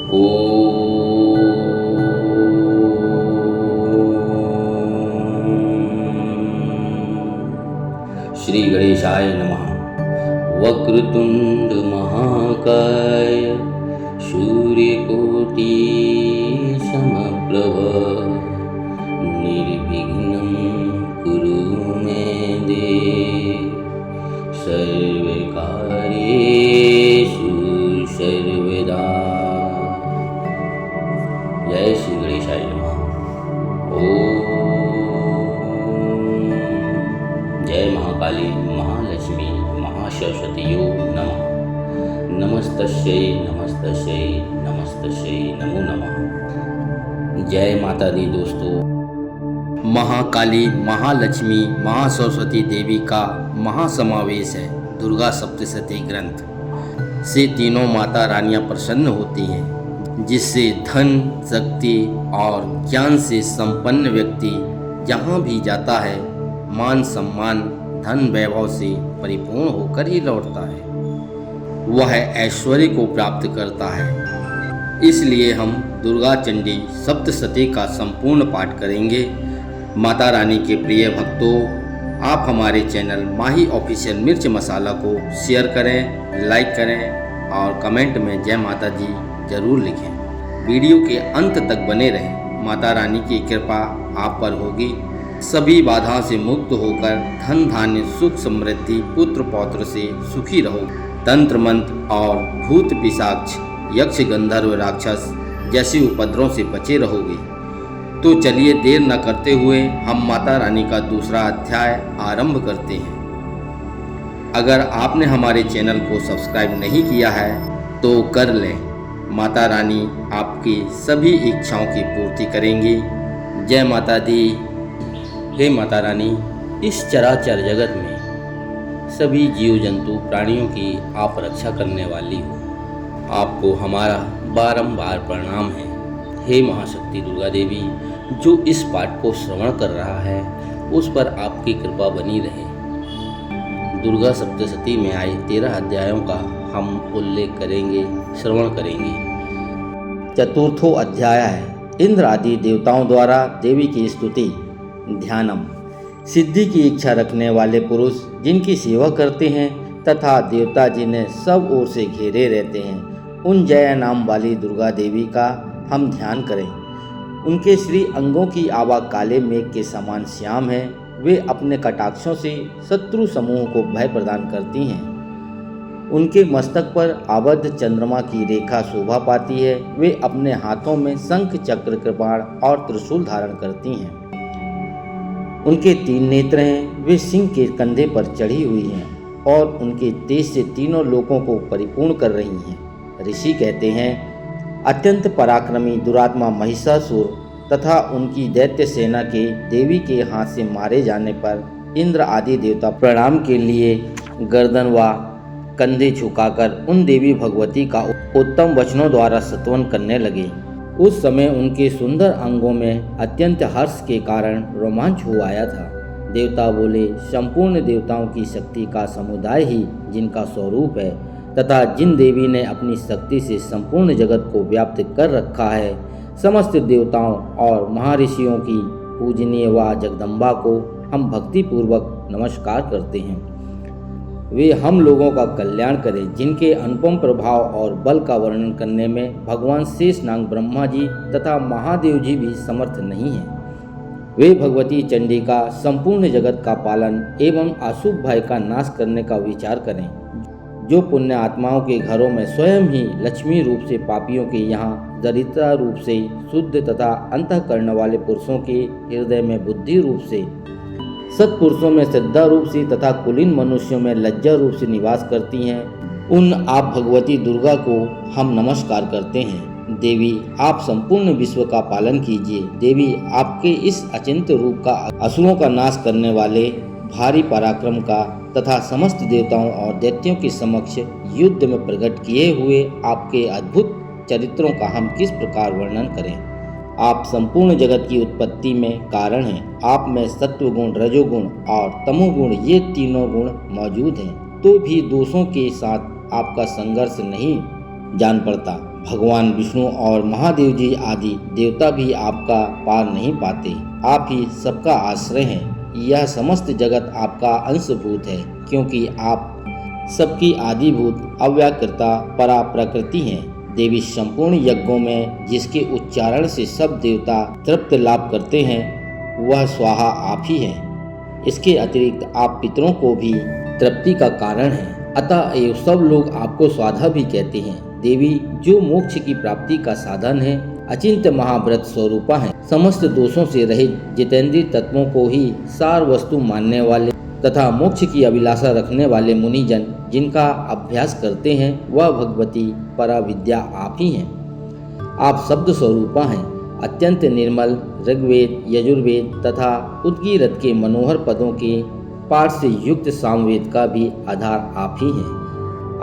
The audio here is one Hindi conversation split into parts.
श्री गणेशाय नमः। वक्रतुंड महाकाय सूर्यकोटि समप्रभ निर्विघ्नं कुरु मे देव सर्वकार्येषु सर्वदा। जय श्री गणेशाय नमः। जय महाकाली महालक्ष्मी महासरस्वतीयो नमः। नमस्तस्यै नमस्तस्यै नमस्तस्यै नमो नमः। जय माता दी दोस्तों। महाकाली महालक्ष्मी महासरस्वती देवी का महासमावेश है दुर्गा सप्तशती ग्रंथ से तीनों माता रानियां प्रसन्न होती हैं, जिससे धन शक्ति और ज्ञान से संपन्न व्यक्ति जहाँ भी जाता है मान सम्मान धन वैभव से परिपूर्ण होकर ही लौटता है, वह ऐश्वर्य को प्राप्त करता है। इसलिए हम दुर्गा चंडी सप्तशती का संपूर्ण पाठ करेंगे। माता रानी के प्रिय भक्तों, आप हमारे चैनल माही ऑफिशियल मिर्च मसाला को शेयर करें, लाइक करें और कमेंट में जय माता जी जरूर लिखें। वीडियो के अंत तक बने रहें। माता रानी की कृपा आप पर होगी। सभी बाधाओं से मुक्त होकर धन धान्य सुख समृद्धि पुत्र पौत्र से सुखी रहो। तंत्र मंत्र और भूत पिशाच यक्ष गंधर्व राक्षस जैसे उपद्रवों से बचे रहोगे। तो चलिए देर न करते हुए हम माता रानी का दूसरा अध्याय आरंभ करते हैं। अगर आपने हमारे चैनल को सब्सक्राइब नहीं किया है तो कर लें। माता रानी आपकी सभी इच्छाओं की पूर्ति करेंगी। जय माता दी। हे माता रानी, इस चराचर जगत में सभी जीव जंतु प्राणियों की आप रक्षा करने वाली हो। आपको हमारा बारंबार प्रणाम है। हे महाशक्ति दुर्गा देवी, जो इस पाठ को श्रवण कर रहा है उस पर आपकी कृपा बनी रहे। दुर्गा सप्तशती में आए 13 अध्यायों का हम उल्लेख करेंगे, श्रवण करेंगे। चतुर्थो अध्याय है इंद्र आदि देवताओं द्वारा देवी की स्तुति। ध्यानम। सिद्धि की इच्छा रखने वाले पुरुष जिनकी सेवा करते हैं तथा देवता जिन्हें सब ओर से घेरे रहते हैं, उन जया नाम वाली दुर्गा देवी का हम ध्यान करें। उनके श्री अंगों की आभा काले मेघ के समान श्याम है। वे अपने कटाक्षों से शत्रु समूह को भय प्रदान करती हैं। उनके मस्तक पर आबद्ध चंद्रमा की रेखा शोभा पाती है। वे अपने हाथों में शंख चक्र कृपाण और त्रिशूल धारण करती हैं। उनके 3 नेत्र हैं। वे सिंह के कंधे पर चढ़ी हुई हैं और उनके तेज से तीनों लोकों को परिपूर्ण कर रही हैं। ऋषि कहते हैं, अत्यंत पराक्रमी दुरात्मा महिषासुर तथा उनकी दैत्य सेना के देवी के हाथ से मारे जाने पर इंद्र आदि देवता प्रणाम के लिए गर्दन व कंधे झुकाकर उन देवी भगवती का उत्तम वचनों द्वारा स्तवन करने लगे। उस समय उनके सुंदर अंगों में अत्यंत हर्ष के कारण रोमांच हो आया था। देवता बोले, संपूर्ण देवताओं की शक्ति का समुदाय ही जिनका स्वरूप है तथा जिन देवी ने अपनी शक्ति से संपूर्ण जगत को व्याप्त कर रखा है, समस्त देवताओं और महर्षियों की पूजनीय व जगदम्बा को हम भक्तिपूर्वक नमस्कार करते हैं। वे हम लोगों का कल्याण करें। जिनके अनुपम प्रभाव और बल का वर्णन करने में भगवान शेषनाग ब्रह्मा जी तथा महादेव जी भी समर्थ नहीं हैं। वे भगवती चंडी का संपूर्ण जगत का पालन एवं अशुभ भय का नाश करने का विचार करें। जो पुण्य आत्माओं के घरों में स्वयं ही लक्ष्मी रूप से, पापियों के यहाँ दरिद्रता रूप से, शुद्ध तथा अंतःकरण वाले पुरुषों के हृदय में बुद्धि रूप से, सत्पुरुषों में श्रद्धा रूप से तथा कुलीन मनुष्यों में लज्जा रूप से निवास करती हैं, उन आप भगवती दुर्गा को हम नमस्कार करते हैं। देवी, आप संपूर्ण विश्व का पालन कीजिए। देवी, आपके इस अचिंत्य रूप का असुरों का नाश करने वाले भारी पराक्रम का तथा समस्त देवताओं और दैत्यों के समक्ष युद्ध में प्रकट किए हुए आपके अद्भुत चरित्रों का हम किस प्रकार वर्णन करें। आप संपूर्ण जगत की उत्पत्ति में कारण हैं। आप में सत्वगुण, रजोगुण और तमोगुण ये तीनों गुण मौजूद हैं, तो भी दोषों के साथ आपका संघर्ष नहीं जान पड़ता। भगवान विष्णु और महादेव जी आदि देवता भी आपका पार नहीं पाते। आप ही सबका आश्रय हैं। यह समस्त जगत आपका अंशभूत है, क्योंकि आप सबकी आदिभूत अव्याकृता परा प्रकृति हैं। देवी संपूर्ण यज्ञों में जिसके उच्चारण से सब देवता तृप्त लाभ करते हैं, वह स्वाहा आप ही हैं। इसके अतिरिक्त आप पितरों को भी तृप्ति का कारण हैं। अतः एवं सब लोग आपको स्वाधा भी कहते हैं। देवी जो मोक्ष की प्राप्ति का साधन है, अचिंत्य महाव्रत स्वरूपा है। समस्त दोषों से रहित जितेंद्रिय तत्वों को ही सार वस्तु मानने वाले तथा मोक्ष की अभिलाषा रखने वाले मुनिजन जिनका अभ्यास करते हैं, वह भगवती पराविद्या आप ही हैं। आप शब्द स्वरूपा हैं। अत्यंत निर्मल ऋग्वेद, यजुर्वेद तथा उद्गीरथ के मनोहर पदों के पाठ से युक्त सामवेद का भी आधार आप ही हैं।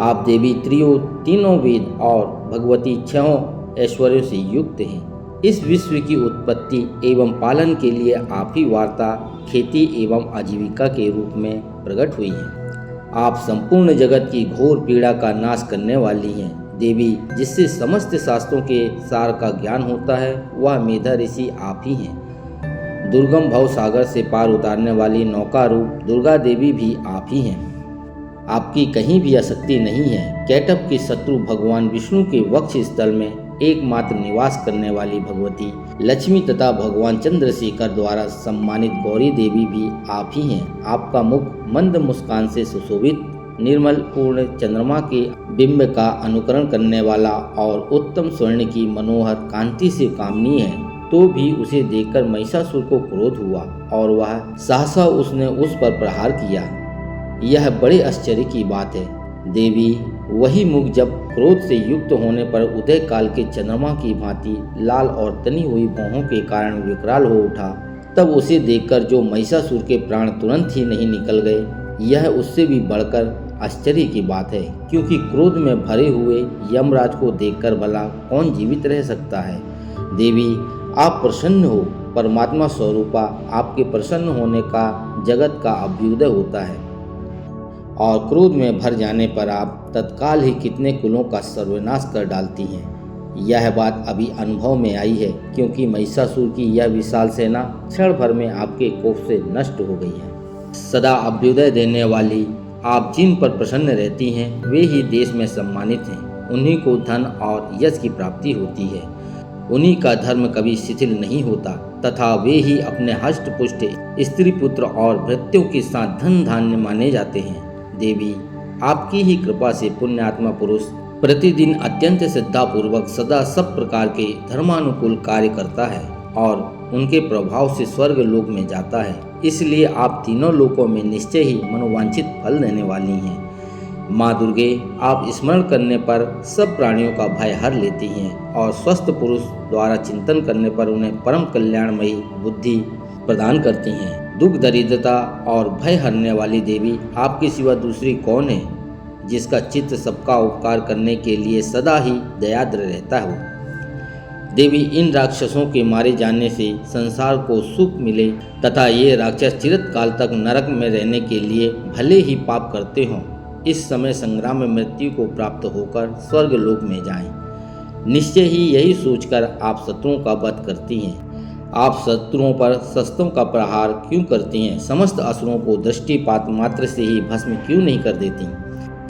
आप देवी तीनों वेद और भगवती छहों ऐश्वर्यों से युक्त हैं। इस विश्व की उत्पत्ति एवं पालन के लिए आप ही वार्ता, खेती एवं आजीविका के रूप में प्रकट हुई हैं। आप संपूर्ण जगत की घोर पीड़ा का नाश करने वाली हैं। देवी जिससे समस्त शास्त्रों के सार का ज्ञान होता है, वह मेधा ऋषि आप ही हैं। दुर्गम भव सागर से पार उतारने वाली नौका रूप दुर्गा देवी भी आप ही हैं। आपकी कहीं भी आसक्ति नहीं है। कैटभ के शत्रु भगवान विष्णु के वक्ष स्थल में एकमात्र निवास करने वाली भगवती लक्ष्मी तथा भगवान चंद्रशेखर द्वारा सम्मानित गौरी देवी भी आप ही हैं। आपका मुख मंद मुस्कान से सुशोभित, निर्मल पूर्ण चंद्रमा के बिंब का अनुकरण करने वाला और उत्तम स्वर्ण की मनोहर कांति से कामनीय है, तो भी उसे देखकर महिषासुर को क्रोध हुआ और वह सहसा उसने उस पर प्रहार किया। यह बड़े आश्चर्य की बात है। देवी वही मुख जब क्रोध से युक्त होने पर उदय काल के चंद्रमा की भांति लाल और तनी हुई भौहों के कारण विकराल हो उठा, तब उसे देखकर जो महिषासुर के प्राण तुरंत ही नहीं निकल गए, यह उससे भी बढ़कर आश्चर्य की बात है। क्योंकि क्रोध में भरे हुए यमराज को देखकर भला कौन जीवित रह सकता है। देवी आप प्रसन्न हो। परमात्मा स्वरूपा आपके प्रसन्न होने का जगत का अभ्युदय होता है और क्रोध में भर जाने पर आप तत्काल ही कितने कुलों का सर्वनाश कर डालती हैं। यह बात अभी अनुभव में आई है, क्योंकि महिषासुर की यह विशाल सेना क्षण भर में आपके कोप से नष्ट हो गई है। सदा अभ्युदय देने वाली आप जिन पर प्रसन्न रहती हैं, वे ही देश में सम्मानित हैं। उन्हीं को धन और यश की प्राप्ति होती है। उन्हीं का धर्म कभी शिथिल नहीं होता तथा वे ही अपने हष्ट पुष्ट स्त्री पुत्र और भृत्यों के साथ धन धान्य माने जाते हैं। देवी आपकी ही कृपा से पुण्यात्मा पुरुष प्रतिदिन अत्यंत श्रद्धापूर्वक सदा सब प्रकार के धर्मानुकूल कार्य करता है और उनके प्रभाव से स्वर्ग लोक में जाता है। इसलिए आप तीनों लोकों में निश्चय ही मनोवांछित फल देने वाली हैं। माँ दुर्गे आप स्मरण करने पर सब प्राणियों का भय हर लेती हैं और स्वस्थ पुरुष द्वारा चिंतन करने पर उन्हें परम कल्याणमयी बुद्धि प्रदान करती हैं। दुख दरिद्रता और भय हरने वाली देवी आपके सिवा दूसरी कौन है, जिसका चित्त सबका उपकार करने के लिए सदा ही दयाद्र रहता हो। देवी इन राक्षसों के मारे जाने से संसार को सुख मिले तथा ये राक्षस चिरत काल तक नरक में रहने के लिए भले ही पाप करते हों, इस समय संग्राम में मृत्यु को प्राप्त होकर स्वर्ग लोक में जाएं। निश्चय ही यही सोचकर आप शत्रुओं का वध करती हैं। आप शत्रुओं पर शस्त्रों का प्रहार क्यों करती हैं? समस्त असुरों को दृष्टिपात मात्र से ही भस्म क्यों नहीं कर देती?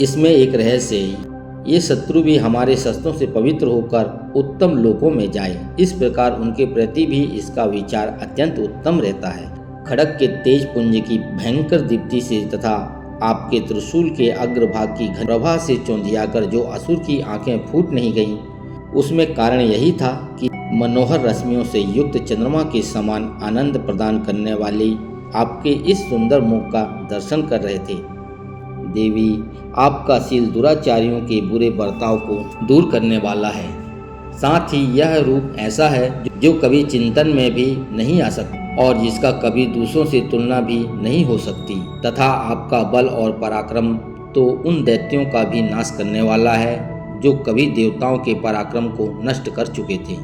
इसमें एक रहस्य है। ये शत्रु भी हमारे शस्त्रों से पवित्र होकर उत्तम लोकों में जाए, इस प्रकार उनके प्रति भी इसका विचार अत्यंत उत्तम रहता है। खड़ग के तेज पुंज की भयंकर दीप्ति से तथा आपके त्रिशूल के अग्रभाग की घन प्रभा से चौंधियाकर जो असुर की आंखें फूट नहीं गईं, उसमें कारण यही था कि मनोहर रश्मियों से युक्त चंद्रमा के समान आनंद प्रदान करने वाली आपके इस सुंदर मुख का दर्शन कर रहे थे। देवी आपका शील दुराचारियों के बुरे बर्ताव को दूर करने वाला है। साथ ही यह रूप ऐसा है जो कभी चिंतन में भी नहीं आ सकता और जिसका कभी दूसरों से तुलना भी नहीं हो सकती, तथा आपका बल और पराक्रम तो उन दैत्यों का भी नाश करने वाला है जो कभी देवताओं के पराक्रम को नष्ट कर चुके थे।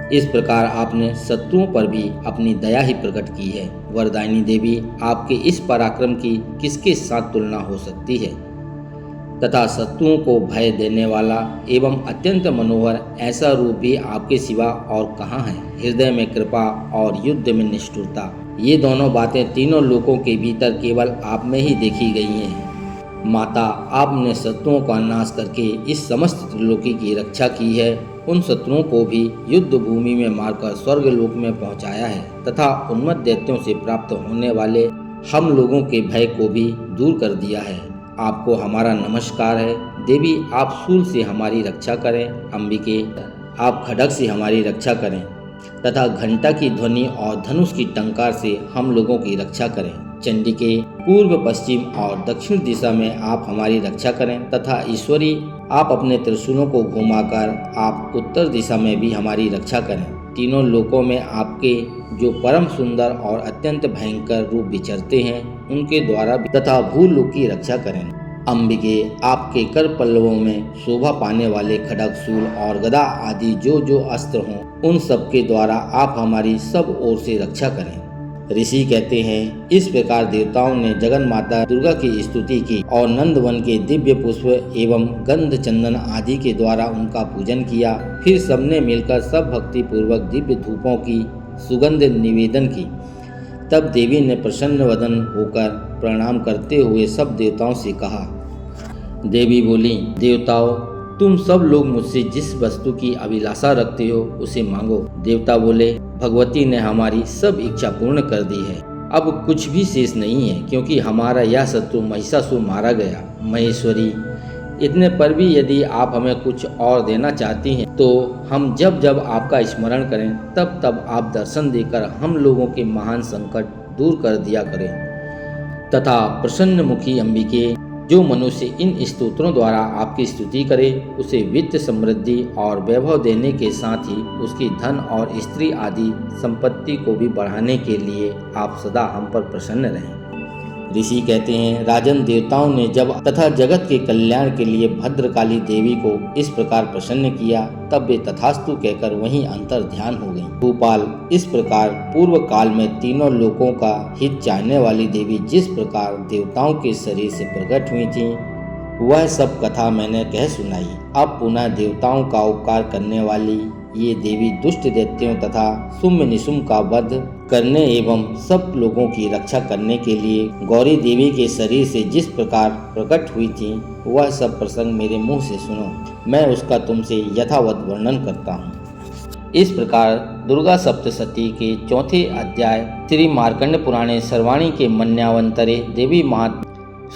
इस प्रकार आपने शत्रुओं पर भी अपनी दया ही प्रकट की है। वरदायिनी देवी आपके इस पराक्रम की किसके साथ तुलना हो सकती है? तथा शत्रुओं को भय देने वाला एवं अत्यंत मनोहर ऐसा रूप भी आपके सिवा और कहाँ है। हृदय में कृपा और युद्ध में निष्ठुरता, ये दोनों बातें तीनों लोकों के भीतर केवल आप में ही देखी गई हैं। माता, आपने शत्रुओं का नाश करके इस समस्त त्रिलोकी की रक्षा की है। उन शत्रुओं को भी युद्ध भूमि में मारकर स्वर्गलोक में पहुंचाया है तथा उन्मत्त दैत्यों से प्राप्त होने वाले हम लोगों के भय को भी दूर कर दिया है। आपको हमारा नमस्कार है। देवी, आप शूल से हमारी रक्षा करें। अंबिके, आप खड्ग से हमारी रक्षा करें तथा घंटा की ध्वनि और धनुष की टंकार से हम लोगों की रक्षा करें। चंडिके, पूर्व, पश्चिम और दक्षिण दिशा में आप हमारी रक्षा करें तथा ईश्वरी, आप अपने त्रिशूलों को घुमाकर आप उत्तर दिशा में भी हमारी रक्षा करें। तीनों लोकों में आपके जो परम सुंदर और अत्यंत भयंकर रूप विचरते हैं, उनके द्वारा तथा भूलोक की रक्षा करें। अंबिके, आपके कर पल्लवों में शोभा पाने वाले खड्ग, शूल और गदा आदि जो जो अस्त्र हों, उन सब के द्वारा आप हमारी सब ओर से रक्षा करें। ऋषि कहते हैं, इस प्रकार देवताओं ने जगन माता दुर्गा की स्तुति की और नंदवन के दिव्य पुष्प एवं गंध चंदन आदि के द्वारा उनका पूजन किया। फिर सबने मिलकर सब भक्ति पूर्वक दिव्य धूपों की सुगंध निवेदन की। तब देवी ने प्रसन्न वदन होकर प्रणाम करते हुए सब देवताओं से कहा। देवी बोली, देवताओं, तुम सब लोग मुझसे जिस वस्तु की अभिलाषा रखते हो उसे मांगो। देवता बोले, भगवती ने हमारी सब इच्छा पूर्ण कर दी है। अब कुछ भी शेष नहीं है, क्योंकि हमारा यह शत्रु महिषासुर मारा गया। महेश्वरी, इतने पर भी यदि आप हमें कुछ और देना चाहती हैं तो हम जब जब आपका स्मरण करें तब तब आप दर्शन देकर हम लोगों के महान संकट दूर कर दिया करें। तथा प्रसन्न मुखी अंबिके, जो मनुष्य इन स्तोत्रों द्वारा आपकी स्तुति करे, उसे वित्त, समृद्धि और वैभव देने के साथ ही उसकी धन और स्त्री आदि संपत्ति को भी बढ़ाने के लिए आप सदा हम पर प्रसन्न रहें। ऋषि कहते हैं, राजन, देवताओं ने जब तथा जगत के कल्याण के लिए भद्रकाली देवी को इस प्रकार प्रसन्न किया, तब वे तथास्तु कहकर वहीं अंतर ध्यान हो गईं। भूपाल, इस प्रकार पूर्व काल में तीनों लोकों का हित चाहने वाली देवी जिस प्रकार देवताओं के शरीर से प्रकट हुई थी, वह सब कथा मैंने कह सुनाई। अब पुनः देवताओं का उपकार करने वाली ये देवी दुष्ट दैत्यों तथा शुम्भ निशुम्भ का वध करने एवं सब लोगों की रक्षा करने के लिए गौरी देवी के शरीर से जिस प्रकार प्रकट हुई थी, वह सब प्रसंग मेरे मुंह से सुनो। मैं उसका तुमसे यथावत वर्णन करता हूँ। इस प्रकार दुर्गा सप्तशती के चौथे अध्याय श्री मार्कंड पुराणे सर्वाणी के मन्यावंतरे देवी महात्म्य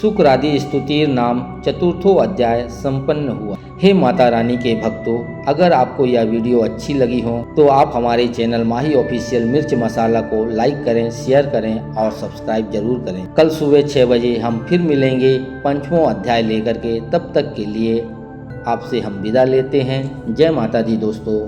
शुक्रादि स्तुतिर नाम चतुर्थो अध्याय संपन्न हुआ। हे माता रानी के भक्तों, अगर आपको यह वीडियो अच्छी लगी हो तो आप हमारे चैनल माही ऑफिशियल मिर्च मसाला को लाइक करें, शेयर करें और सब्सक्राइब जरूर करें। कल सुबह 6 बजे हम फिर मिलेंगे 5वां अध्याय लेकर के। तब तक के लिए आपसे हम विदा लेते हैं। जय माता दी दोस्तों।